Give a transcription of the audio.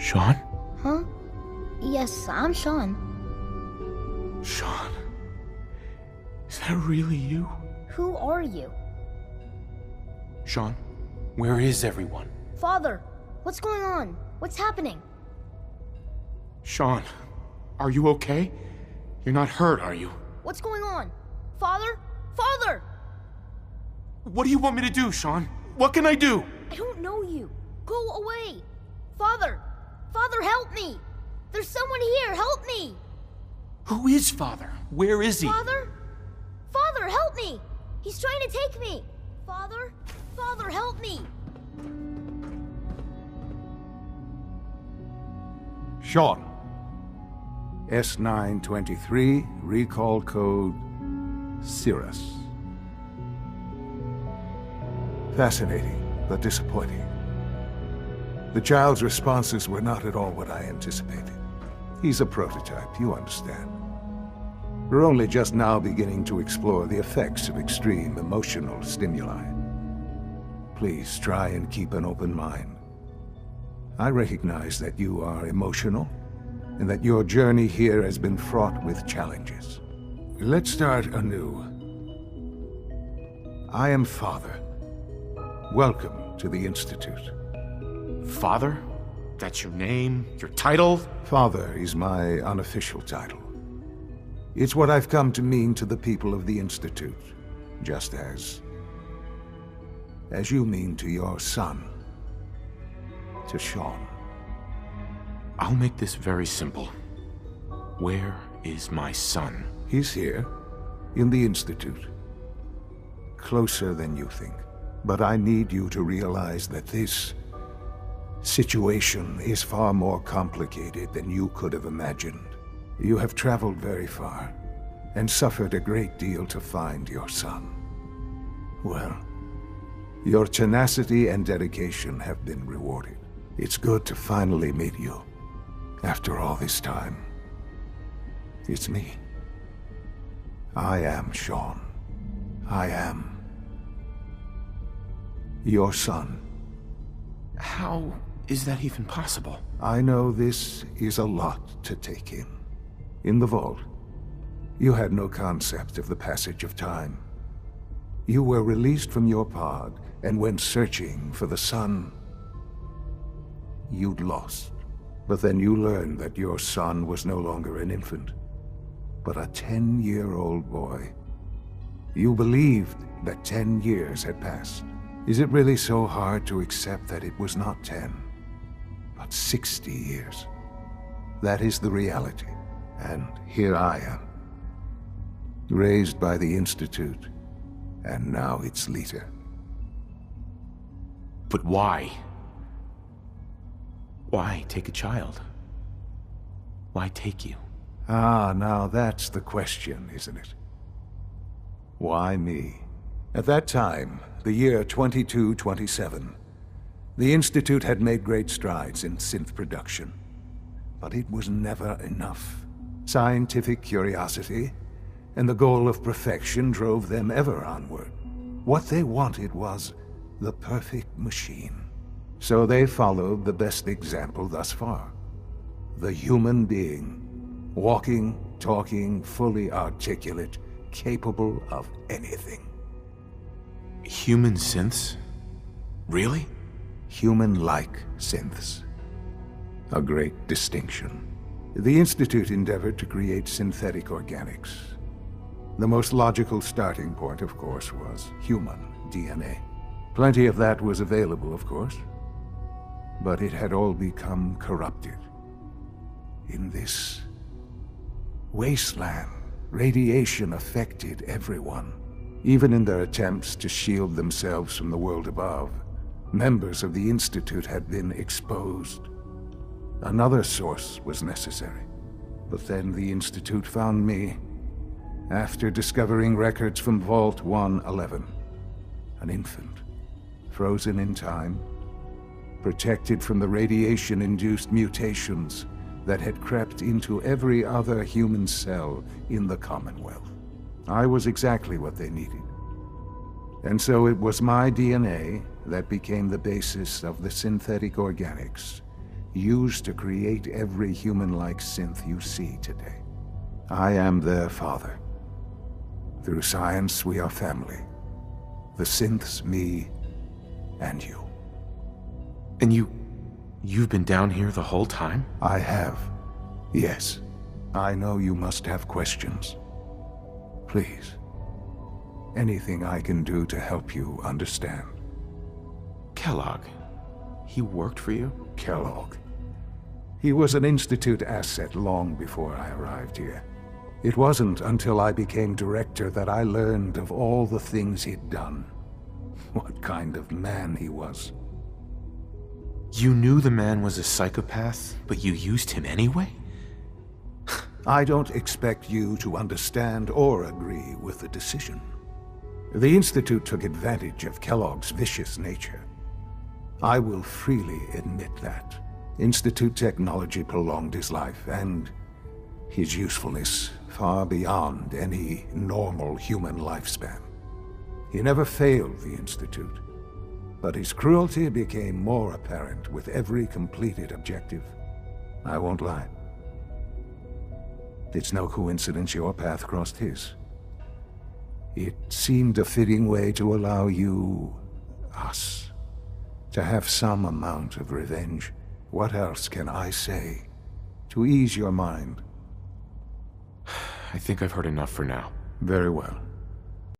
Shaun? Huh? Yes, I'm Shaun. Shaun? Is that really you? Who are you? Shaun, where is everyone? Father, what's going on? What's happening? Shaun, are you okay? You're not hurt, are you? What's going on? Father? Father! What do you want me to do, Shaun? What can I do? I don't know you. Go away. Father! Father, help me! There's someone here, help me! Who is Father? Where is he? Father? Father, help me! He's trying to take me! Father? Father, help me! Shaun. S923, recall code Cirrus. Fascinating, but disappointing. The child's responses were not at all what I anticipated. He's a prototype, you understand. We're only just now beginning to explore the effects of extreme emotional stimuli. Please try and keep an open mind. I recognize that you are emotional, and that your journey here has been fraught with challenges. Let's start anew. I am Father. Welcome to the Institute. Father? That's your name? Your title? Father is my unofficial title. It's what I've come to mean to the people of the Institute, just as you mean to your son, to Shaun. I'll make this very simple. Where is my son? He's here, in the Institute. Closer than you think. But I need you to realize that this situation is far more complicated than you could have imagined. You have traveled very far, and suffered a great deal to find your son. Well, your tenacity and dedication have been rewarded. It's good to finally meet you. After all this time, it's me. I am Shaun. I am your son. How is that even possible? I know this is a lot to take in. In the vault, you had no concept of the passage of time. You were released from your pod and went searching for the son you'd lost. But then you learned that your son was no longer an infant, but a 10-year-old boy. You believed that 10 years had passed. Is it really so hard to accept that it was not 10, but 60 years? That is the reality, and here I am, raised by the Institute, and now its leader. But why? Why take a child? Why take you? Ah, now that's the question, isn't it? Why me? At that time, the year 2227, the Institute had made great strides in synth production. But it was never enough. Scientific curiosity and the goal of perfection drove them ever onward. What they wanted was the perfect machine. So they followed the best example thus far. The human being, walking, talking, fully articulate, capable of anything. Human synths? Really? Human-like synths. A great distinction. The Institute endeavored to create synthetic organics. The most logical starting point, of course, was human DNA. Plenty of that was available, of course. But it had all become corrupted. In this wasteland, radiation affected everyone. Even in their attempts to shield themselves from the world above, members of the Institute had been exposed. Another source was necessary. But then the Institute found me, after discovering records from Vault 111. An infant, frozen in time, protected from the radiation-induced mutations that had crept into every other human cell in the Commonwealth. I was exactly what they needed. And so it was my DNA that became the basis of the synthetic organics used to create every human-like synth you see today. I am their father. Through science, we are family. The synths, me, and you. And you've been down here the whole time? I have. Yes. I know you must have questions. Please. Anything I can do to help you understand. Kellogg. He worked for you? Kellogg. He was an Institute asset long before I arrived here. It wasn't until I became director that I learned of all the things he'd done. What kind of man he was. You knew the man was a psychopath, but you used him anyway? I don't expect you to understand or agree with the decision. The Institute took advantage of Kellogg's vicious nature. I will freely admit that. Institute technology prolonged his life, and his usefulness far beyond any normal human lifespan. He never failed the Institute, but his cruelty became more apparent with every completed objective. I won't lie. It's no coincidence your path crossed his. It seemed a fitting way to allow you, us, to have some amount of revenge. What else can I say to ease your mind? I think I've heard enough for now. Very well.